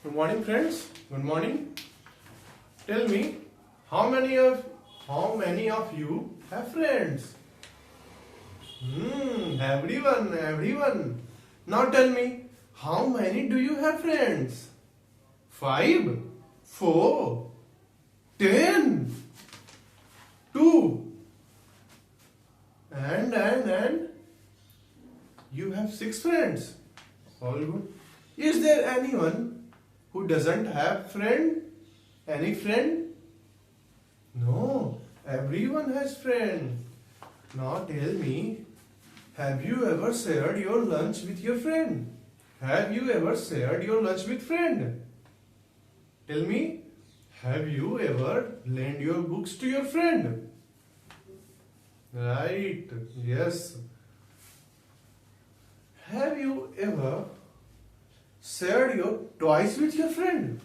Good morning, friends. Good morning. Tell me, how many of you have friends? Everyone. Now tell me, how many do you have friends? 5, 4, 10, 2, and you have 6 friends. All good. Is there anyone who doesn't have friend? Any friend? No, everyone has friend. Now tell me, have you ever shared your lunch with your friend? Have you ever shared your lunch with friend? Tell me, have you ever lent your books to your friend? Right, yes. Have you ever shared your toys with your friend?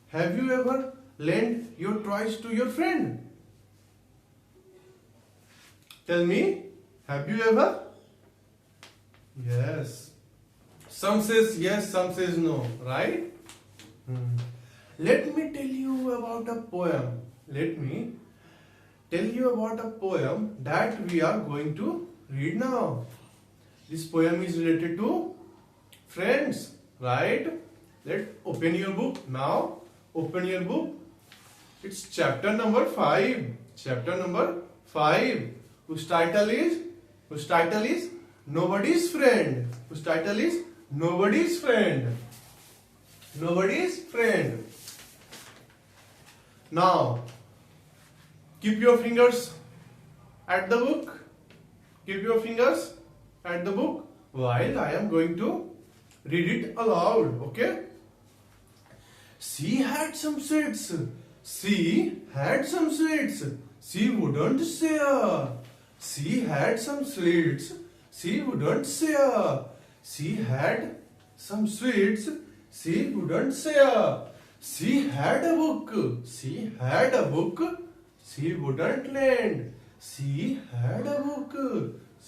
Have you ever lent your toys to your friend? Tell me, have you ever? Yes. Some says yes, some says no, right? Let me tell you about a poem. Let me tell you about a poem that we are going to read now. This poem is related to friends, right? Let's open your book now. Open your book. It's chapter number 5. Chapter number 5. Whose title is Nobody's Friend. Whose title is Nobody's Friend. Nobody's Friend. Now, keep your fingers at the book. Keep your fingers at the book while I am going to read it aloud. Okay? She had some sweets. She had some sweets. She wouldn't share. She had some sweets. She wouldn't share. She had some sweets. She wouldn't share. She had a book. She had a book. She wouldn't lend. She had a book.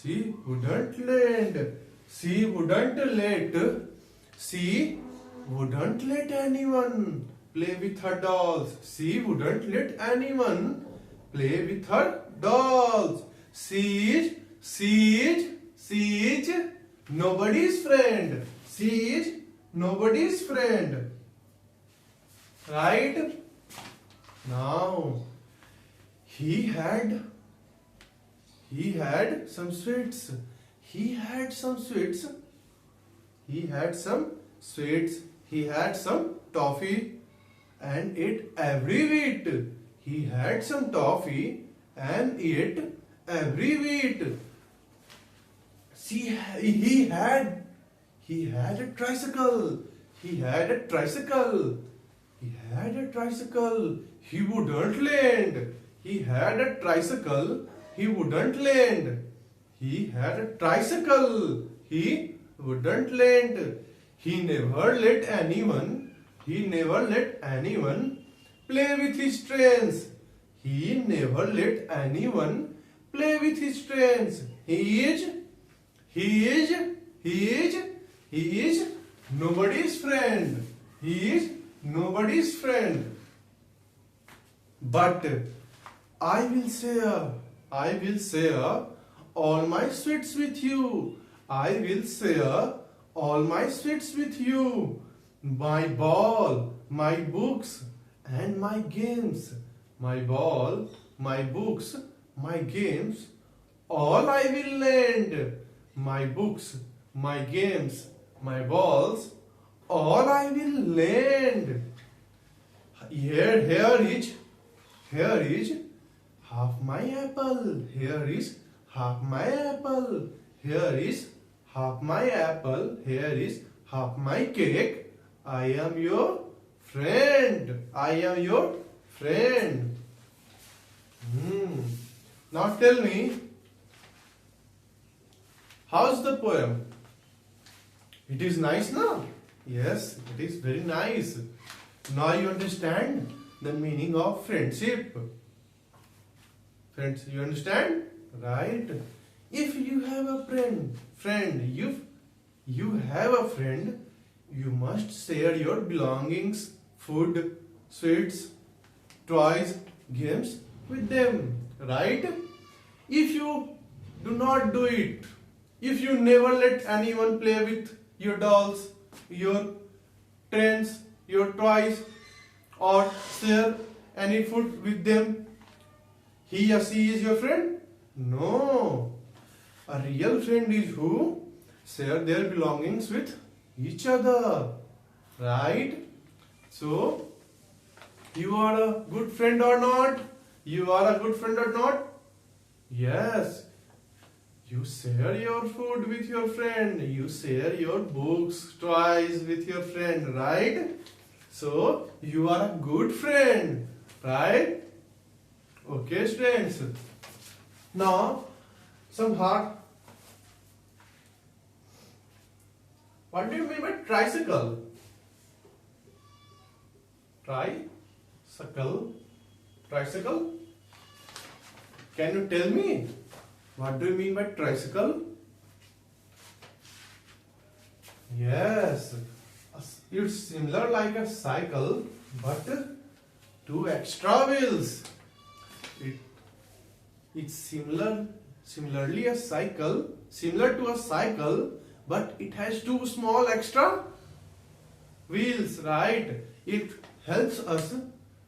She wouldn't lend. She wouldn't let. She wouldn't let anyone play with her dolls. She wouldn't let anyone play with her dolls. She is nobody's friend. She is nobody's friend. Right? Now, he had some sweets. He had some sweets. He had some sweets. He had some toffee and ate every wheat. He had some toffee and ate every wheat. He had a tricycle. He had a tricycle. He had a tricycle. He wouldn't lend. He had a tricycle. He wouldn't lend. He had a tricycle. He wouldn't lend. He never let anyone play with his trains. He never let anyone play with his trains. He is nobody's friend. He is nobody's friend. But I will share all my sweets with you. I will share all my sweets with you. My ball, my books, and my games. My ball, my books, my games, all I will lend. My books, my games, my balls, all I will lend. Here is half my apple. Here is half my apple. Here is half my apple. Here is half my cake. I am your friend. I am your friend. Now tell me, how's the poem? It is nice now? Yes, it is very nice. Now you understand the meaning of friendship. Friends, you understand? Right? If you have a friend, you have a friend, you must share your belongings, food, sweets, toys, games with them, right? If you do not do it, if you never let anyone play with your dolls, your trains, your toys, or share any food with them, he or she is your friend? No. A real friend is who share their belongings with each other, right? So, you are a good friend or not? You are a good friend or not? Yes. You share your food with your friend. You share your books, toys with your friend, right? So, you are a good friend, right? Okay, students. Now, some hard. What do you mean by tricycle? Tricycle? Can you tell me? What do you mean by tricycle? Yes, it's similar like a cycle, but two extra wheels. It's similarly a cycle, similar to a cycle, but it has two small extra wheels, right? It helps us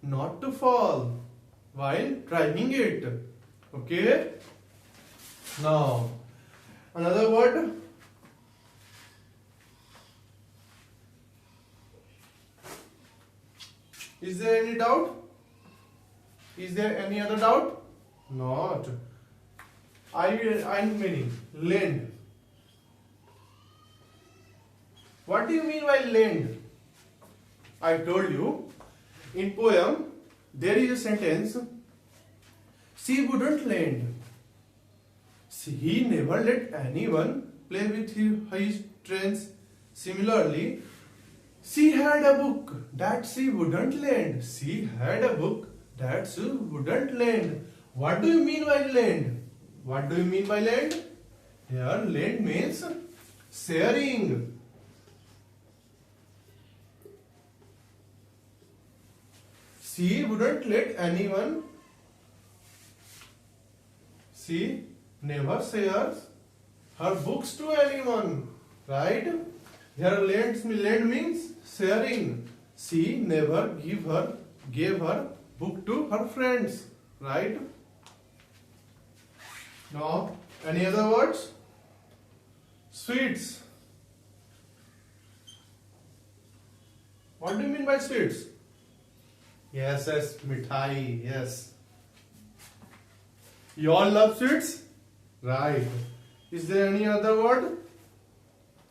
not to fall while driving it. Okay? Now, another word. Is there any doubt? Is there any other doubt? Not. I'm meaning lend. What do you mean by lend? I told you in poem there is a sentence. She wouldn't lend. He never let anyone play with his trains. Similarly, she had a book that she wouldn't lend. She had a book that she wouldn't lend. What do you mean by lend? What do you mean by lend? Here, lend means sharing. She wouldn't let anyone. She never shares her books to anyone, right? Here lend means sharing. She never gave her book to her friends, right? Now, any other words? Sweets. What do you mean by sweets? Yes, mithai, yes. You all love sweets? Right. Is there any other word?